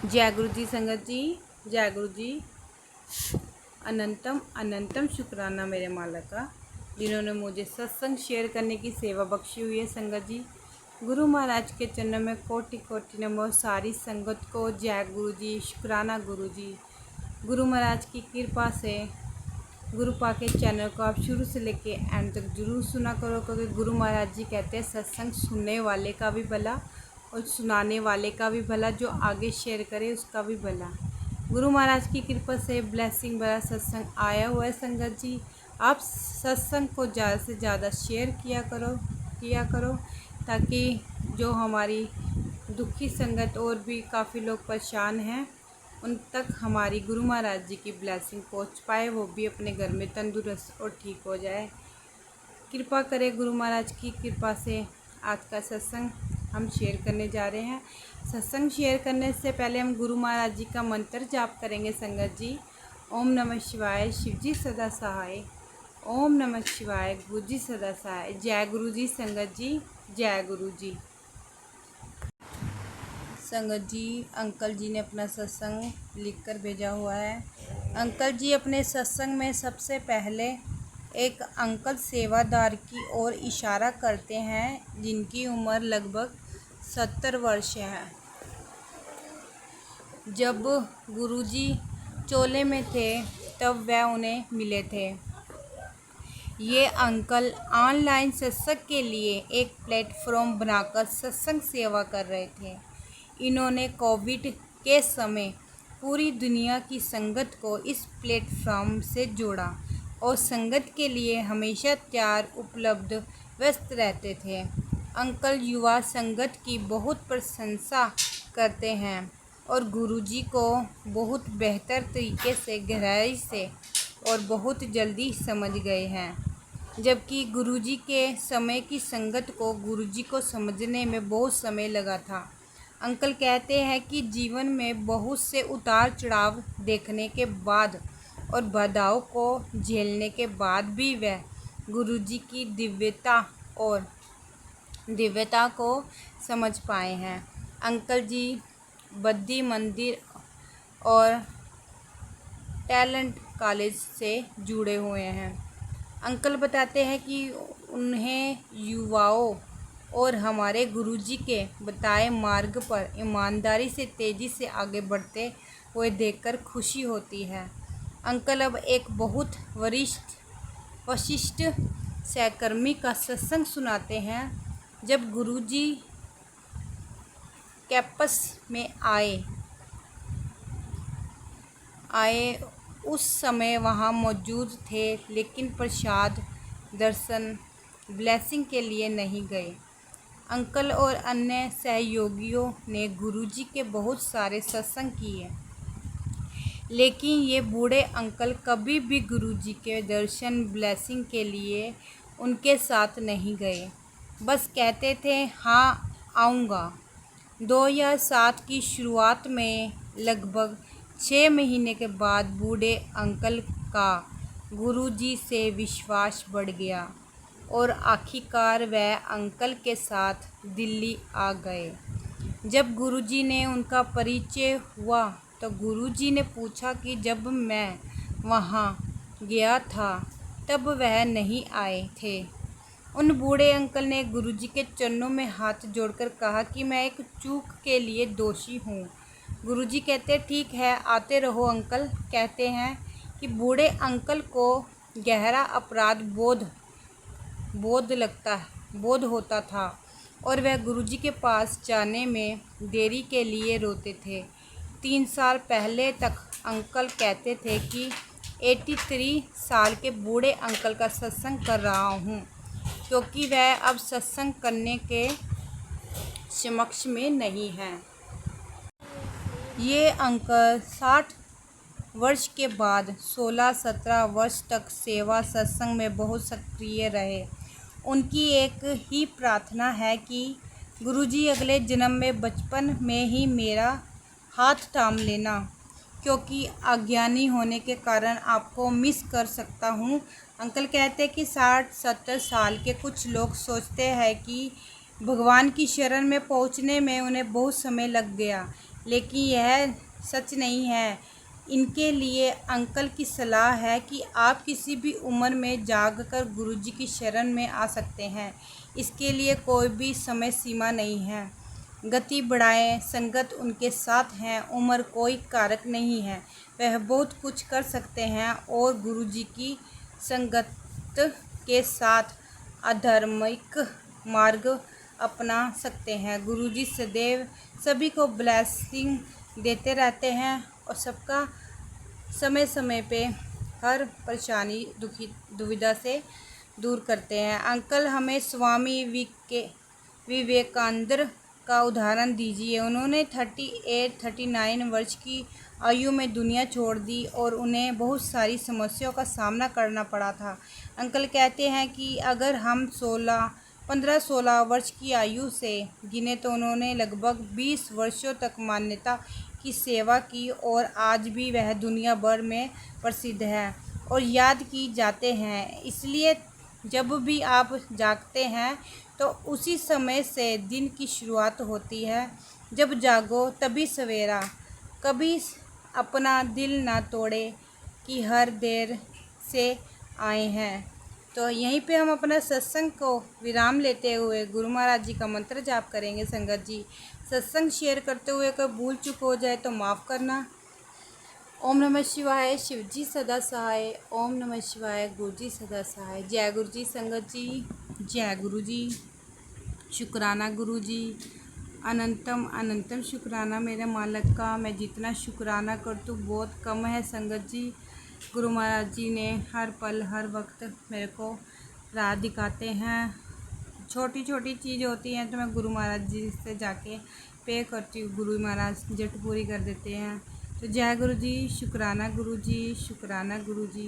जय गुरु जी संगत जी, जय गुरु जी। अनंतम अनंतम शुक्राना मेरे मालिक का, जिन्होंने मुझे सत्संग शेयर करने की सेवा बख्शी हुई है। संगत जी, गुरु महाराज के चरणों में कोटि कोटि नमो। सारी संगत को जय गुरु जी, शुक्राना गुरु जी। गुरु महाराज की कृपा से गुरु पाके चैनल को आप शुरू से लेके एंड तक जरूर सुना करो, क्योंकि गुरु महाराज जी कहते हैं सत्संग सुनने वाले का भी भला और सुनाने वाले का भी भला, जो आगे शेयर करे उसका भी भला। गुरु महाराज की कृपा से ब्लेसिंग भरा सत्संग आया हुआ है। संगत जी, आप सत्संग को ज़्यादा से ज़्यादा शेयर किया करो ताकि जो हमारी दुखी संगत और भी काफ़ी लोग परेशान हैं उन तक हमारी गुरु महाराज जी की ब्लेसिंग पहुंच पाए, वो भी अपने घर में तंदुरुस्त और ठीक हो जाए। कृपा करें गुरु महाराज की कृपा से आज का सत्संग हम शेयर करने जा रहे हैं। सत्संग शेयर करने से पहले हम गुरु महाराज जी का मंत्र जाप करेंगे। संगत जी, ओम नमः शिवाय, शिव जी सदा सहाय। ओम नमः शिवाय, गुरु जी सदा सहाय। जय गुरु जी संगत जी, जय गुरु जी। संगत जी, अंकल जी ने अपना सत्संग लिखकर भेजा हुआ है। अंकल जी अपने सत्संग में सबसे पहले एक अंकल सेवादार की ओर इशारा करते हैं, जिनकी उम्र लगभग 70 वर्ष है। जब गुरुजी चोले में थे तब वह उन्हें मिले थे। ये अंकल ऑनलाइन सत्संग के लिए एक प्लेटफॉर्म बनाकर सत्संग सेवा कर रहे थे। इन्होंने कोविड के समय पूरी दुनिया की संगत को इस प्लेटफॉर्म से जोड़ा और संगत के लिए हमेशा तैयार उपलब्ध व्यस्त रहते थे। अंकल युवा संगत की बहुत प्रशंसा करते हैं और गुरुजी को बहुत बेहतर तरीके से, गहराई से और बहुत जल्दी समझ गए हैं, जबकि गुरुजी के समय की संगत को गुरुजी को समझने में बहुत समय लगा था। अंकल कहते हैं कि जीवन में बहुत से उतार चढ़ाव देखने के बाद और बाधाओं को झेलने के बाद भी वह गुरुजी की दिव्यता को समझ पाए हैं। अंकल जी बद्दी मंदिर और टैलेंट कॉलेज से जुड़े हुए हैं। अंकल बताते हैं कि उन्हें युवाओं और हमारे गुरुजी के बताए मार्ग पर ईमानदारी से तेज़ी से आगे बढ़ते हुए देखकर खुशी होती है। अंकल अब एक बहुत वशिष्ठ सहकर्मी का सत्संग सुनाते हैं। जब गुरुजी कैंपस में आए उस समय वहाँ मौजूद थे, लेकिन प्रसाद दर्शन ब्लेसिंग के लिए नहीं गए। अंकल और अन्य सहयोगियों ने गुरुजी के बहुत सारे सत्संग किए, लेकिन ये बूढ़े अंकल कभी भी गुरुजी के दर्शन ब्लेसिंग के लिए उनके साथ नहीं गए, बस कहते थे हाँ आऊँगा। 2007 की शुरुआत में लगभग 6 महीने के बाद बूढ़े अंकल का गुरुजी से विश्वास बढ़ गया और आखिरकार वह अंकल के साथ दिल्ली आ गए। जब गुरुजी ने उनका परिचय हुआ तो गुरुजी ने पूछा कि जब मैं वहाँ गया था तब वह नहीं आए थे। उन बूढ़े अंकल ने गुरुजी के चरणों में हाथ जोड़कर कहा कि मैं एक चूक के लिए दोषी हूँ। गुरुजी कहते ठीक है, आते रहो। अंकल कहते हैं कि बूढ़े अंकल को गहरा अपराध बोध होता था और वह गुरुजी के पास जाने में देरी के लिए रोते थे। 3 साल पहले तक अंकल कहते थे कि 83 साल के बूढ़े अंकल का सत्संग कर रहा हूँ, क्योंकि वह अब सत्संग करने के समक्ष में नहीं हैं। ये अंकल 60 वर्ष के बाद 16-17 वर्ष तक सेवा सत्संग में बहुत सक्रिय रहे। उनकी एक ही प्रार्थना है कि गुरुजी अगले जन्म में बचपन में ही मेरा हाथ थाम लेना, क्योंकि अज्ञानी होने के कारण आपको मिस कर सकता हूँ। अंकल कहते हैं कि 60-70 साल के कुछ लोग सोचते हैं कि भगवान की शरण में पहुँचने में उन्हें बहुत समय लग गया, लेकिन यह सच नहीं है। इनके लिए अंकल की सलाह है कि आप किसी भी उम्र में जागकर गुरुजी की शरण में आ सकते हैं। इसके लिए कोई भी समय सीमा नहीं है। गति बढ़ाएं, संगत उनके साथ हैं, उम्र कोई कारक नहीं है। वह बहुत कुछ कर सकते हैं और गुरुजी की संगत के साथ आध्यात्मिक मार्ग अपना सकते हैं। गुरुजी सदैव सभी को ब्लेसिंग देते रहते हैं और सबका समय समय पे हर परेशानी दुविधा से दूर करते हैं। अंकल हमें स्वामी विवेकानंद का उदाहरण दीजिए। उन्होंने 39 वर्ष की आयु में दुनिया छोड़ दी और उन्हें बहुत सारी समस्याओं का सामना करना पड़ा था। अंकल कहते हैं कि अगर हम 15-16 वर्ष की आयु से गिने तो उन्होंने लगभग 20 वर्षों तक मानवता की सेवा की और आज भी वह दुनिया भर में प्रसिद्ध है और याद की जाते हैं। इसलिए जब भी आप जागते हैं तो उसी समय से दिन की शुरुआत होती है। जब जागो तभी सवेरा। कभी अपना दिल ना तोड़े कि हर देर से आए हैं। तो यहीं पे हम अपना सत्संग को विराम लेते हुए गुरु महाराज जी का मंत्र जाप करेंगे। संगत जी, सत्संग शेयर करते हुए कोई भूल चूक हो जाए तो माफ़ करना। ओम नमः शिवाय, शिव जी सदा सहाय। ओम नमः शिवाय, गुरु जी सदा सहाय। जय गुरु जी। संगत जी, जय गुरु जी। शुक्राना गुरु जी, अनंतम अनंतम शुक्राना मेरे मालिक का। मैं जितना शुक्राना करती हूँ बहुत कम है। संगत जी, गुरु महाराज जी ने हर पल हर वक्त मेरे को राह दिखाते हैं। छोटी छोटी चीज़ होती हैं तो मैं गुरु महाराज जी से जाके पे करती हूँ, गुरु महाराज झट पूरी कर देते हैं। तो जय गुरु जी, शुक्राना गुरु जी, शुक्राना गुरु जी।